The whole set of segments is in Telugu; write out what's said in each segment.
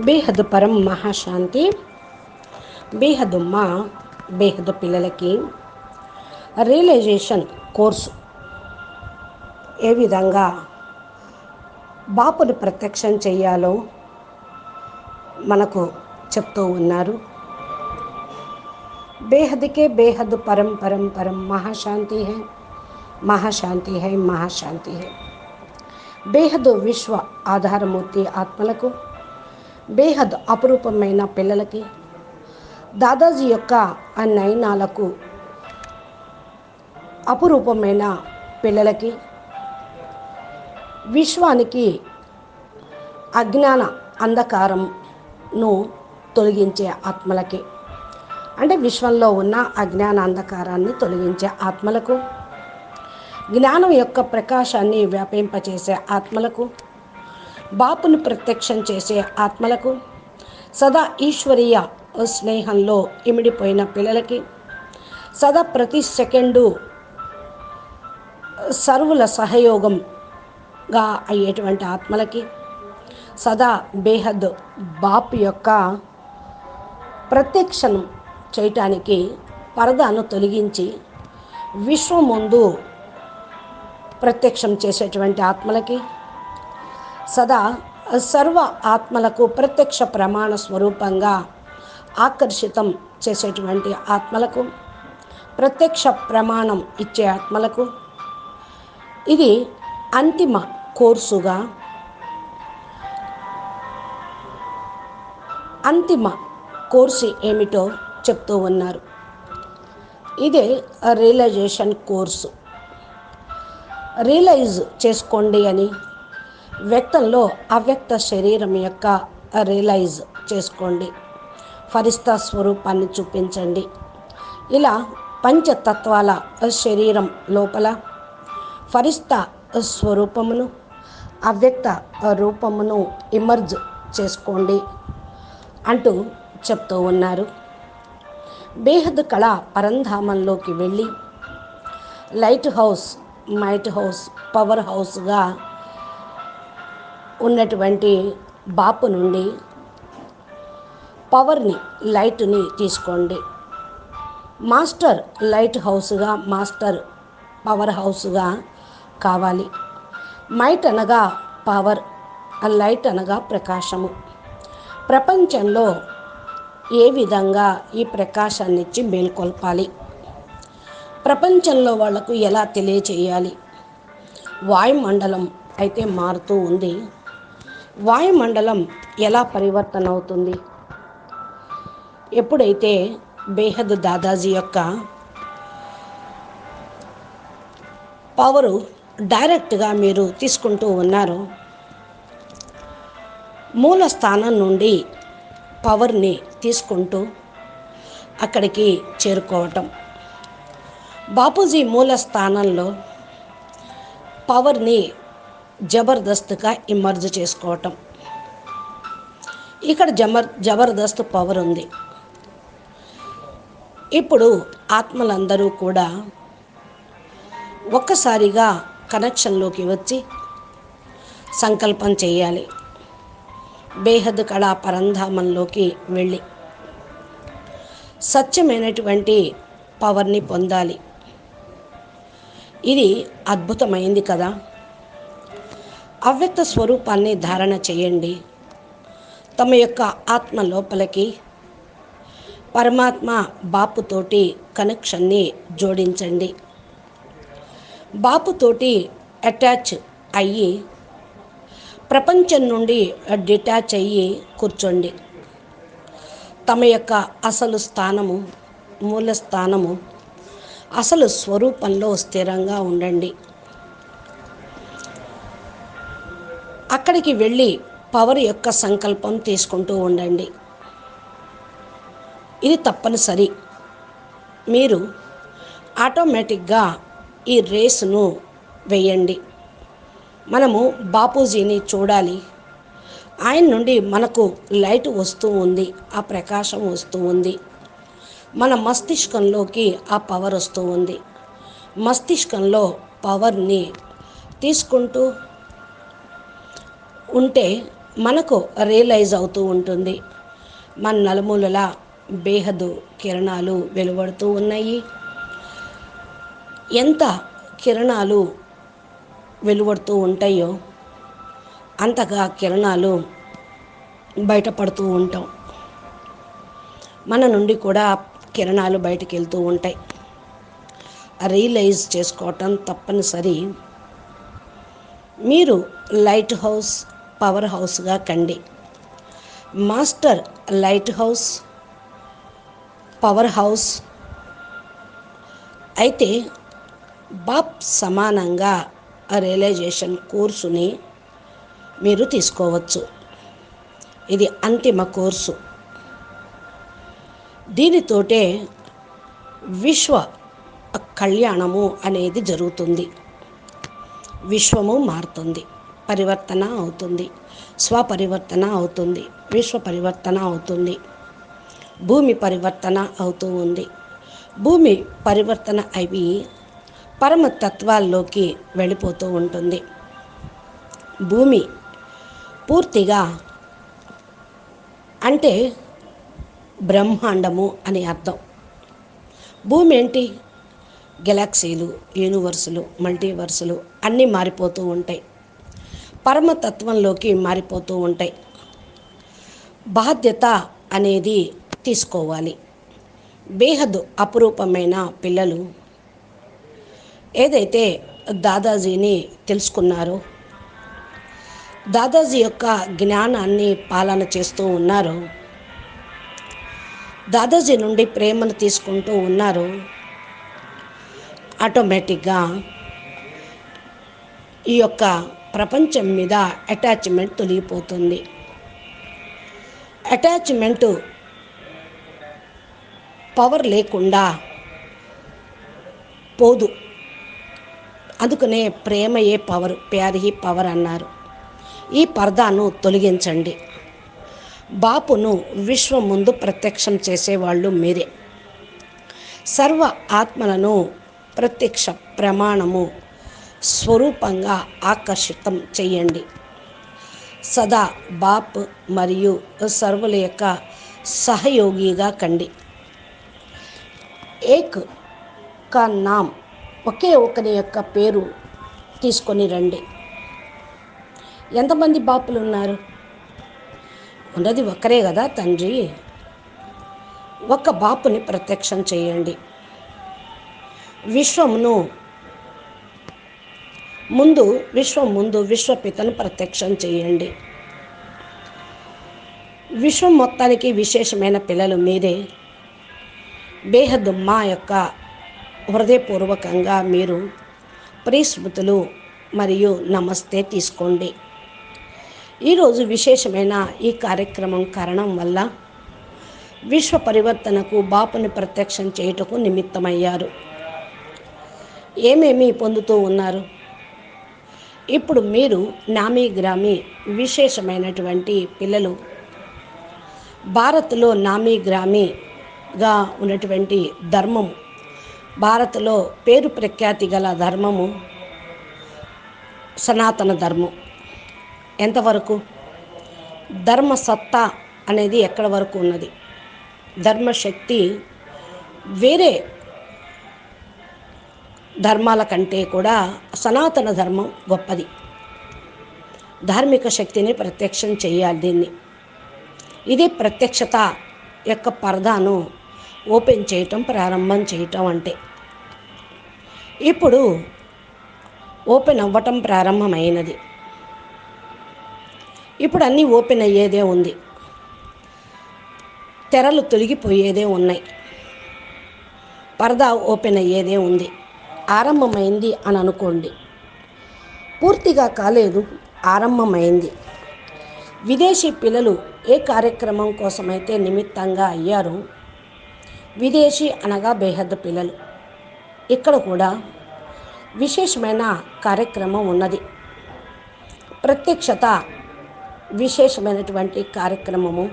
బేహద్ పరం మహాశాంతి. బేహద్ మా బేహద్ పిల్లలకి రియలైజేషన్ కోర్సు ఏ విధంగా బాపుని ప్రత్యక్షం చెయ్యాలో మనకు చెప్తూ ఉన్నారు. బేహద్కే బేహద్ పరం పరం పరం మహాశాంతి హై, మహాశాంతి హై, మహాశాంతి హై. బేహద్ విశ్వ ఆధారమూర్తి ఆత్మలకు, బేహద్ అపురూపమైన పిల్లలకి, దాదాజీ యొక్క ఆ నయనాలకు అపురూపమైన పిల్లలకి, విశ్వానికి అజ్ఞాన అంధకారంను తొలగించే ఆత్మలకి, అంటే విశ్వంలో ఉన్న అజ్ఞాన అంధకారాన్ని తొలగించే ఆత్మలకు, జ్ఞానం యొక్క ప్రకాశాన్ని వ్యాపింపచేసే ఆత్మలకు, బాపును ప్రత్యక్షం చేసే ఆత్మలకు, సదా ఈశ్వరీయ స్నేహంలో ఇమిడిపోయిన పిల్లలకి, సదా ప్రతి సెకండు సర్వుల సహయోగంగా అయ్యేటువంటి ఆత్మలకి, సదా బేహద్ బాపు యొక్క ప్రత్యక్షం చేయటానికి పరదాను తొలగించి విశ్వం ముందు ప్రత్యక్షం చేసేటువంటి ఆత్మలకి, సదా సర్వ ఆత్మలకు ప్రత్యక్ష ప్రమాణ స్వరూపంగా ఆకర్షితం చేసేటువంటి ఆత్మలకు, ప్రత్యక్ష ప్రమాణం ఇచ్చే ఆత్మలకు, ఇది అంతిమ కోర్సుగా, అంతిమ కోర్సు ఏమిటో చెప్తూ ఉన్నారు. ఇదే రియలైజేషన్ కోర్సు. రియలైజ్ చేసుకోండి అని, వ్యక్తంలో అవ్యక్త శరీరం యొక్క రియలైజ్ చేసుకోండి, ఫరిస్తా స్వరూపాన్ని చూపించండి. ఇలా పంచతత్వాల శరీరం లోపల ఫరిస్తా స్వరూపమును, అవ్యక్త రూపమును ఇమర్జ్ చేసుకోండి అంటూ చెప్తూ ఉన్నారు. బేహద్ కళ పరంధామంలోకి వెళ్ళి light house, might house, power హౌస్గా ఉన్నటువంటి బాపు నుండి పవర్ని, లైట్ని తీసుకోండి. మాస్టర్ లైట్ హౌస్గా, మాస్టర్ పవర్ హౌస్గా కావాలి. మైట్ అనగా పవర్, లైట్ అనగా ప్రకాశము. ప్రపంచంలో ఏ విధంగా ఈ ప్రకాశాన్ని ఇచ్చి మేల్కొల్పాలి, ప్రపంచంలో వాళ్లకు ఎలా తెలియచేయాలి. వాయుమండలం అయితే మారుతూ ఉంది, వాయుమండలం ఎలా పరివర్తన అవుతుంది? ఎప్పుడైతే బేహద్ దాదాజీ యొక్క పవరు డైరెక్ట్గా మీరు తీసుకుంటూ ఉన్నారు, మూల స్థానం నుండి పవర్ని తీసుకుంటూ అక్కడికి చేరుకోవటం, బాపూజీ మూల స్థానంలో పవర్ని జబర్దస్త్గా ఇమర్జ్ చేసుకోవటం. ఇక్కడ జబర్దస్త్ పవర్ ఉంది. ఇప్పుడు ఆత్మలందరూ కూడా ఒక్కసారిగా కనెక్షన్లోకి వచ్చి సంకల్పం చేయాలి. బేహద్ కళా పరంధామంలోకి వెళ్ళి సత్యమైనటువంటి పవర్ని పొందాలి. ఇది అద్భుతమైంది కదా. అవ్యక్త స్వరూపాన్ని ధారణ చేయండి. తమ యొక్క ఆత్మ లోపలికి పరమాత్మ బాపుతోటి కనెక్షన్ని జోడించండి. బాపుతోటి అటాచ్ అయ్యి ప్రపంచం నుండి డిటాచ్ అయ్యి కూర్చోండి. తమ యొక్క అసలు స్థానము, మూల స్థానము, అసలు స్వరూపంలో స్థిరంగా ఉండండి. అక్కడికి వెళ్ళి పవర్ యొక్క సంకల్పం తీసుకుంటూ ఉండండి. ఇది తప్పనిసరి. మీరు ఆటోమేటిక్గా ఈ రేసును వేయండి. మనము బాపూజీని చూడాలి, ఆయన నుండి మనకు లైట్ వస్తూ ఉంది, ఆ ప్రకాశం వస్తూ ఉంది, మన మస్తిష్కంలోకి ఆ పవర్ వస్తూ ఉంది. మస్తిష్కంలో పవర్ని తీసుకుంటూ ఉంటే మనకు రియలైజ్ అవుతూ ఉంటుంది. మన నలుమూలల బేహద్దు కిరణాలు వెలువడుతూ ఉన్నాయి. ఎంత కిరణాలు వెలువడుతూ ఉంటాయో అంతగా కిరణాలు బయటపడుతూ ఉంటాం. మన నుండి కూడా కిరణాలు బయటికి వెళ్తూ ఉంటాయి. రియలైజ్ చేసుకోవటం తప్పనిసరి. మీరు లైట్ హౌస్, పవర్ హౌస్గా కండి. Master light house, power house అయితే బాప్ సమానంగా రియలైజేషన్ కోర్సుని మీరు తీసుకోవచ్చు. ఇది అంతిమ కోర్సు. దీనితోటే విశ్వ కళ్యాణము అనేది జరుగుతుంది. విశ్వము మారుతుంది, పరివర్తన అవుతుంది, స్వపరివర్తన అవుతుంది, విశ్వ పరివర్తన అవుతుంది, భూమి పరివర్తన అవుతూ ఉంది. భూమి పరివర్తన అవి పరమతత్వాల్లోకి వెళ్ళిపోతూ ఉంటుంది. భూమి పూర్తిగా అంటే బ్రహ్మాండము అని అర్థం. భూమి ఏంటి? గెలాక్సీలు, యూనివర్సులు, మల్టీవర్సులు అన్నీ మారిపోతూ ఉంటాయి, పరమతత్వంలోకి మారిపోతూ ఉంటాయి. బాధ్యత అనేది తీసుకోవాలి. బేహద్దు అపురూపమైన పిల్లలు ఏదైతే దాదాజీని తెలుసుకున్నారో, దాదాజీ యొక్క జ్ఞానాన్ని పాలన చేస్తూ ఉన్నారు, దాదాజీ నుండి ప్రేమను తీసుకుంటూ ఉన్నారు, ఆటోమేటిక్గా ఈ యొక్క ప్రపంచం మీద అటాచ్మెంట్ తొలగిపోతుంది. అటాచ్మెంటు పవర్ లేకుండా పోదు. అందుకనే ప్రేమయే పవర్, ప్యారీ పవర్ అన్నారు. ఈ పరదాను తొలగించండి. బాపును విశ్వం ముందు ప్రత్యక్షం చేసేవాళ్ళు మీరే. సర్వ ఆత్మలను ప్రత్యక్ష ప్రమాణము స్వరూపంగా ఆకర్షితం చేయండి. సదా బాప్ మరియు సర్వుల యొక్క సహయోగిగా కండి. ఏక్ కా నామ్, ఒకే ఒకరి యొక్క పేరు తీసుకొని రండి. ఎంతమంది బాపులు ఉన్నారు? ఉన్నది ఒక్కరే కదా తండ్రి. ఒక్క బాపుని ప్రత్యక్షం చేయండి. విశ్వం ముందు విశ్వపితను ప్రత్యక్షం చేయండి. విశ్వం మొత్తానికి విశేషమైన పిల్లలు మీరే. బేహద్దు మా యొక్క హృదయపూర్వకంగా మీరు ప్రియస్మృతులు మరియు నమస్తే తీసుకోండి. ఈరోజు విశేషమైన ఈ కార్యక్రమం కారణం వల్ల విశ్వ పరివర్తనకు బాపుని ప్రత్యక్షం చేయుటకు నిమిత్తమయ్యారు. ఏమేమి పొందుతూ ఉన్నారు? ఇప్పుడు మీరు నామీ గ్రామీ విశేషమైనటువంటి పిల్లలు. భారత్లో నామీ గ్రామీగా ఉన్నటువంటి ధర్మము, భారత్లో పేరు ప్రఖ్యాతి గల ధర్మము సనాతన ధర్మం. ఎంతవరకు? ధర్మసత్తా అనేది ఎక్కడ వరకు ఉన్నది? ధర్మశక్తి వేరే ధర్మాల కంటే కూడా సనాతన ధర్మం గొప్పది. ధార్మిక శక్తిని ప్రత్యక్షం చేయాలి. దీన్ని ఇదే ప్రత్యక్షత యొక్క పరదాను ఓపెన్ చేయటం, ప్రారంభం చేయటం అంటే. ఇప్పుడు ఓపెన్ అవ్వటం ప్రారంభమైనది. ఇప్పుడు అన్నీ ఓపెన్ అయ్యేదే ఉంది. తెరలు తొలగిపోయేదే ఉన్నాయి. పరదా ఓపెన్ అయ్యేదే ఉంది. ఆరంభమైంది అని అనుకోండి. పూర్తిగా కాలేదు, ఆరంభమైంది. విదేశీ పిల్లలు ఏ కార్యక్రమం కోసమైతే నిమిత్తంగా అయ్యారో, విదేశీ అనగా బేహద్దు పిల్లలు, ఇక్కడ కూడా విశేషమైన కార్యక్రమం ఉన్నది. ప్రత్యక్షత విశేషమైనటువంటి కార్యక్రమము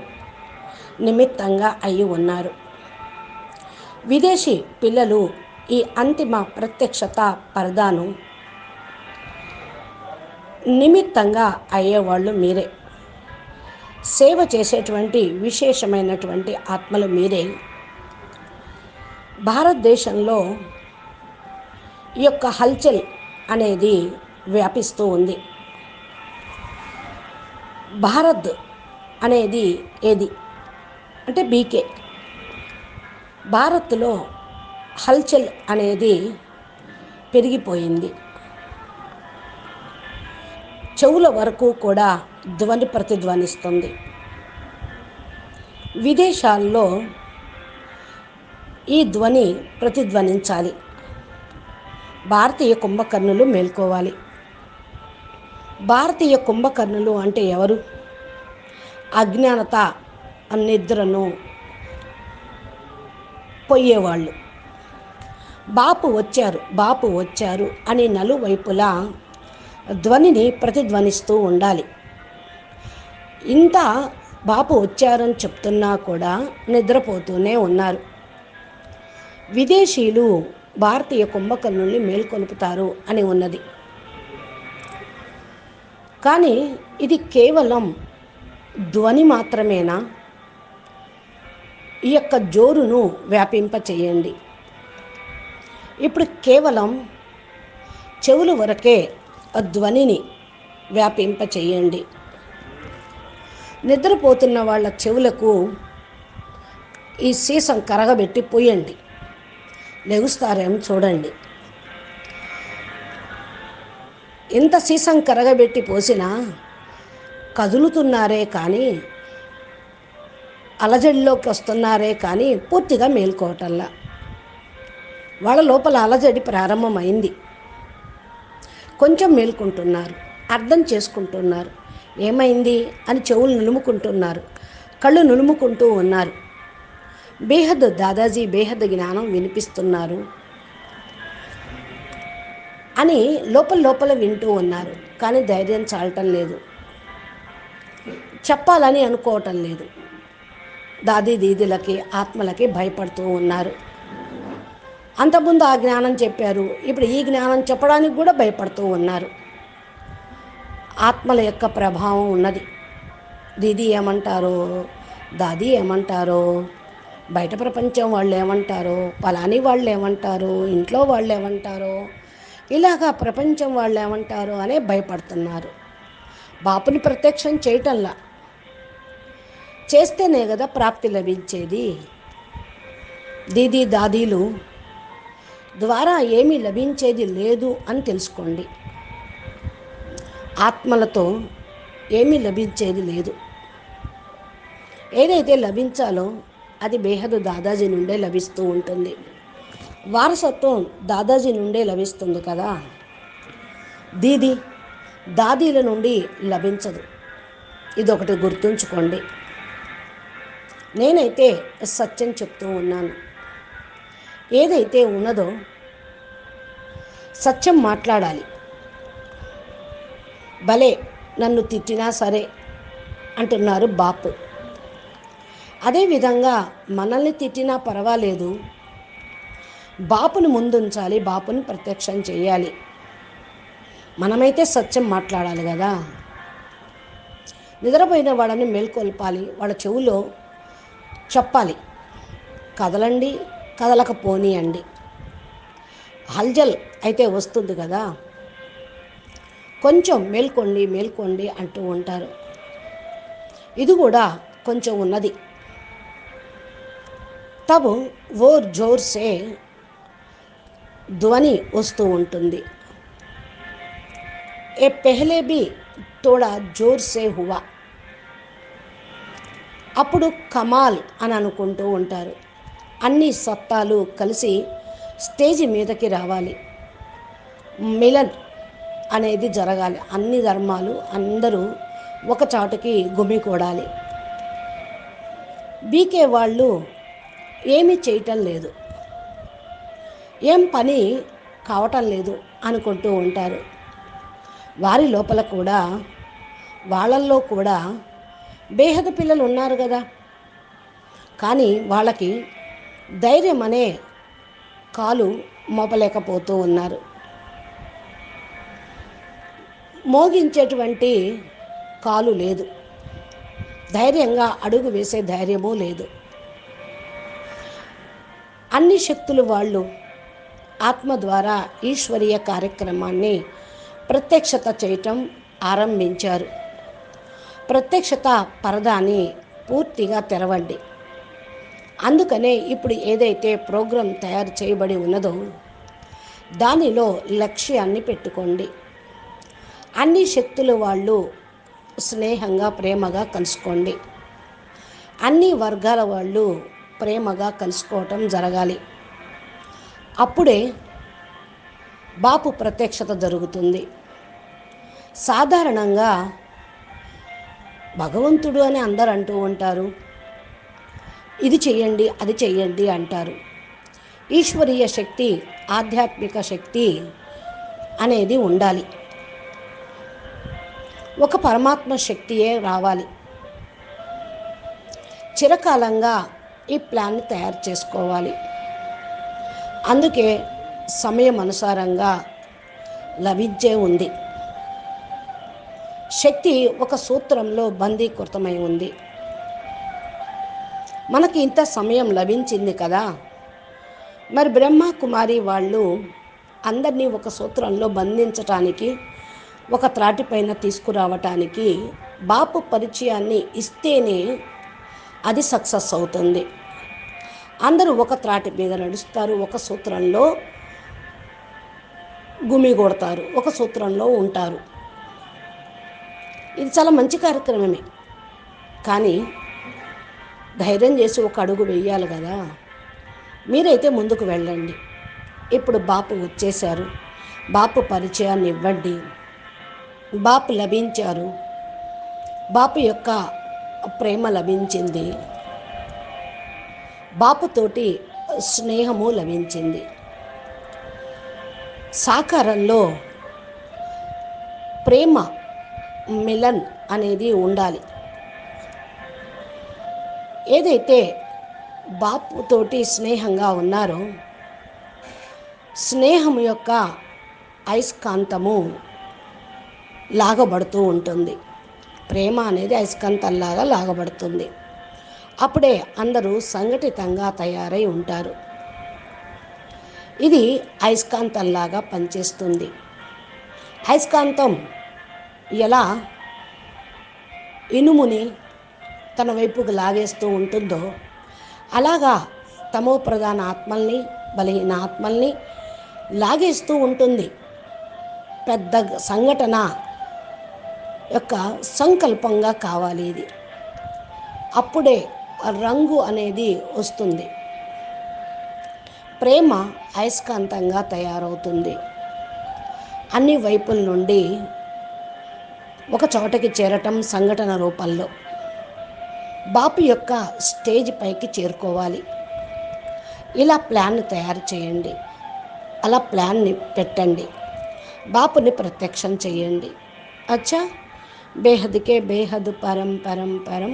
నిమిత్తంగా అయి ఉన్నారు. విదేశీ పిల్లలు ఈ అంతిమ ప్రత్యక్షత పరదాను నిమిత్తంగా అయ్యేవాళ్ళు మీరే. సేవ చేసేటువంటి విశేషమైనటువంటి ఆత్మలు మీరే. భారతదేశంలో ఈ యొక్క హల్చల్ అనేది వ్యాపిస్తూ ఉంది. భారత్ అనేది ఏది అంటే బీకే. భారత్లో హల్చల్ అనేది పెరిగిపోయింది. చెవుల వరకు కూడా ధ్వని ప్రతిధ్వనిస్తుంది. విదేశాల్లో ఈ ధ్వని ప్రతిధ్వనించాలి. భారతీయ కుంభకర్ణులు మేల్కోవాలి. భారతీయ కుంభకర్ణులు అంటే ఎవరు? అజ్ఞానత నిద్రను పోయేవాళ్ళు. బాపు వచ్చారు అని నలువైపులా ధ్వనిని ప్రతిధ్వనిస్తూ ఉండాలి. ఇంత బాపు వచ్చారని చెప్తున్నా కూడా నిద్రపోతూనే ఉన్నారు. విదేశీయులు భారతీయ కుంభకర్ణుల్ని మేల్కొలుపుతారు అని ఉన్నది. కానీ ఇది కేవలం ధ్వని మాత్రమేనా? ఈ యొక్క జోరును వ్యాపింప చేయండి. ఇప్పుడు కేవలం చెవుల వరకే ఆ ధ్వనిని వ్యాపింప చేయండి. నిద్రపోతున్న వాళ్ళ చెవులకు ఈ సీసం కరగబెట్టి పోయండి. లెగుస్తారేమో చూడండి. ఎంత సీసం కరగబెట్టి పోసినా కదులుతున్నారే కానీ, అలజడిలోకి వస్తున్నారే కానీ పూర్తిగా మేల్కోవటల్లా. వాళ్ళ లోపల అలజడి ప్రారంభమైంది. కొంచెం మేల్కుంటున్నారు, అర్థం చేసుకుంటున్నారు. ఏమైంది అని చెవులు నులుముకుంటున్నారు, కళ్ళు నులుముకుంటూ ఉన్నారు. బేహద్ దాదాజీ బేహద్ జ్ఞానం వినిపిస్తున్నారు అని లోపల వింటూ ఉన్నారు. కానీ ధైర్యం చాలటం లేదు, చెప్పాలని అనుకోవటం లేదు. దాదీ దీదీలకి ఆత్మలకి భయపడుతూ ఉన్నారు. అంతకుముందు ఆ జ్ఞానం చెప్పారు, ఇప్పుడు ఈ జ్ఞానం చెప్పడానికి కూడా భయపడుతూ ఉన్నారు. ఆత్మల యొక్క ప్రభావం ఉన్నది. దీదీ ఏమంటారో, దాదీ ఏమంటారో, బయట ప్రపంచం వాళ్ళు ఏమంటారో, పలాని వాళ్ళు ఏమంటారో, ఇంట్లో వాళ్ళు ఏమంటారో, ఇలాగా ప్రపంచం వాళ్ళు ఏమంటారో అనే భయపడుతున్నారు. బాపుని ప్రత్యక్షం చేయటంలా, చేస్తేనే కదా ప్రాప్తి లభించేది. దీదీ దాదీలు ద్వారా ఏమీ లభించేది లేదు అని తెలుసుకోండి. ఆత్మలతో ఏమీ లభించేది లేదు. ఏదైతే లభించాలో అది బేహదు దాదాజీ నుండే లభిస్తూ ఉంటుంది. వారసత్వం దాదాజీ నుండే లభిస్తుంది కదా. దాదీల నుండి లభించదు. ఇదొకటి గుర్తుంచుకోండి. నేనైతే సత్యం చెప్తూ ఉన్నాను. ఏదైతే ఉన్నదో సత్యం మాట్లాడాలి. భలే నన్ను తిట్టినా సరే అంటున్నారు బాపు. అదేవిధంగా మనల్ని తిట్టినా పర్వాలేదు, బాపుని ముందుంచాలి, బాపుని ప్రత్యక్షం చేయాలి. మనమైతే సత్యం మాట్లాడాలి కదా. నిద్రపోయిన వాళ్ళని మేల్కొల్పాలి, వాళ్ళ చెవులో చెప్పాలి, కదలండి, కదలకపోనీయండి. హల్జల్ అయితే వస్తుంది కదా, కొంచెం మేల్కోండి అంటూ ఉంటారు. ఇది కూడా కొంచెం ఉన్నది. తబ్ ఓర్ జోర్ సే ధ్వని వస్తూ ఉంటుంది. ఏ పెహ్లే భీ తోడా జోర్ సే హువా, అప్పుడు కమాల్ అని అనుకుంటూ ఉంటారు. అన్ని సత్తాలు కలిసి స్టేజ్ మీదకి రావాలి. మిలన్ అనేది జరగాలి. అన్ని ధర్మాలు అందరూ ఒక చాటుకి గుమికూడాలి. బీకే వాళ్ళు ఏమీ చేయటం లేదు, ఏం పని కావటం లేదు అనుకుంటూ ఉంటారు. వారి లోపల కూడా, వాళ్ళల్లో కూడా బేహద పిల్లలు ఉన్నారు కదా. కానీ వాళ్ళకి ధైర్యం అనే కాలు మోపలేకపోతూ ఉన్నారు. మోగించేటువంటి కాలు లేదు. ధైర్యంగా అడుగు వేసే ధైర్యమూ లేదు. అన్ని శక్తులు వాళ్ళు ఆత్మ ద్వారా ఈశ్వరీయ కార్యక్రమాన్ని ప్రత్యక్షత చేయటం ఆరంభించారు. ప్రత్యక్షత పరదాని పూర్తిగా తెరవండి. అందుకనే ఇప్పుడు ఏదైతే ప్రోగ్రాం తయారు చేయబడి ఉన్నదో దానిలో లక్ష్యాన్ని పెట్టుకోండి. అన్ని శక్తులు వాళ్ళు స్నేహంగా ప్రేమగా కలుసుకోండి. అన్ని వర్గాల వాళ్ళు ప్రేమగా కలుసుకోవటం జరగాలి. అప్పుడే బాపు ప్రత్యక్షత జరుగుతుంది. సాధారణంగా భగవంతుడు అని అందరు అంటూ ఉంటారు, ఇది చెయ్యండి అది చెయ్యండి అంటారు. ఈశ్వరీయ శక్తి, ఆధ్యాత్మిక శక్తి అనేది ఉండాలి. ఒక పరమాత్మ శక్తియే రావాలి. చిరకాలంగా ఈ ప్లాన్ని తయారు చేసుకోవాలి. అందుకే సమయం అనుసారంగా లభించే ఉంది. శక్తి ఒక సూత్రంలో బందీకృతమై ఉంది. మనకి ఇంత సమయం లభించింది కదా, మరి బ్రహ్మ కుమారి వాళ్ళు అందరినీ ఒక సూత్రంలో బంధించటానికి, ఒక త్రాటిపైన తీసుకురావటానికి బాపు పరిచయాన్ని ఇస్తేనే అది సక్సెస్ అవుతుంది. అందరూ ఒక త్రాటి మీద నడుస్తారు, ఒక సూత్రంలో గుమిగొడతారు, ఒక సూత్రంలో ఉంటారు. ఇది చాలా మంచి కార్యక్రమమే, కానీ ధైర్యం చేసి ఒక అడుగు వేయాలి కదా. మీరైతే ముందుకు వెళ్ళండి. ఇప్పుడు బాపు వచ్చేశారు, బాపు పరిచయాన్ని ఇవ్వండి. బాపు లభించారు, బాపు యొక్క ప్రేమ లభించింది, బాపుతోటి స్నేహము లభించింది. సాకారంలో ప్రేమ మిలన్ అనేది ఉండాలి. ఏదైతే బాపుతోటి స్నేహంగా ఉన్నారో స్నేహం యొక్క అయస్కాంతము లాగబడుతూ ఉంటుంది. ప్రేమ అనేది అయస్కాంతంలాగా లాగబడుతుంది. అప్పుడే అందరూ సంఘటితంగా తయారై ఉంటారు. ఇది అయస్కాంతంలాగా పనిచేస్తుంది. అయస్కాంతం ఎలా ఇనుముని తన వైపుకు లాగేస్తూ ఉంటుందో అలాగా తమో ప్రధాన ఆత్మల్ని, బలహీన ఆత్మల్ని లాగేస్తూ ఉంటుంది. పెద్ద సంఘటన యొక్క సంకల్పంగా కావాలి ఇది. అప్పుడే రంగు అనేది వస్తుంది. ప్రేమ అయస్కాంతంగా తయారవుతుంది. అన్ని వైపుల నుండి ఒక చోటకి చేరటం సంఘటన రూపంలో బాపు యొక్క స్టేజ్ పైకి చేరుకోవాలి. ఇలా ప్లాన్ తయారు చేయండి, అలా ప్లాన్ని పెట్టండి, బాపుని ప్రత్యక్షం చేయండి. అచ్చా, బేహద్కే బేహద్ పరం పరం పరం,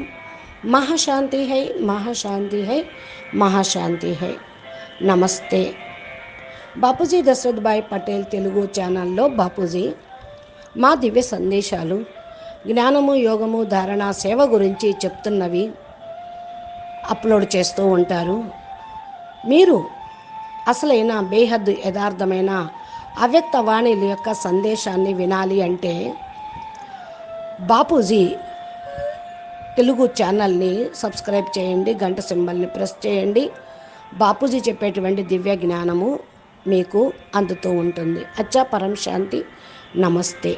మహాశాంతి హై మహాశాంతి హై మహాశాంతి హై. నమస్తే. బాపూజీ దశరథ్ భాయ్ పటేల్ తెలుగు ఛానల్లో బాపూజీ మా దివ్య సందేశాలు, జ్ఞానము, యోగము, ధారణ, సేవ గురించి చెప్తున్నవి అప్లోడ్ చేస్తూ ఉంటారు. మీరు అసలైన బేహద్ యథార్థమైన అవ్యక్త వాణిల యొక్క సందేశాన్ని వినాలి అంటే బాపూజీ తెలుగు ఛానల్ని సబ్స్క్రైబ్ చేయండి, గంట సింబల్ని ప్రెస్ చేయండి. బాపూజీ చెప్పేటువంటి దివ్య జ్ఞానము మీకు అందుతూ ఉంటుంది. అచ్చా, పరం శాంతి. నమస్తే.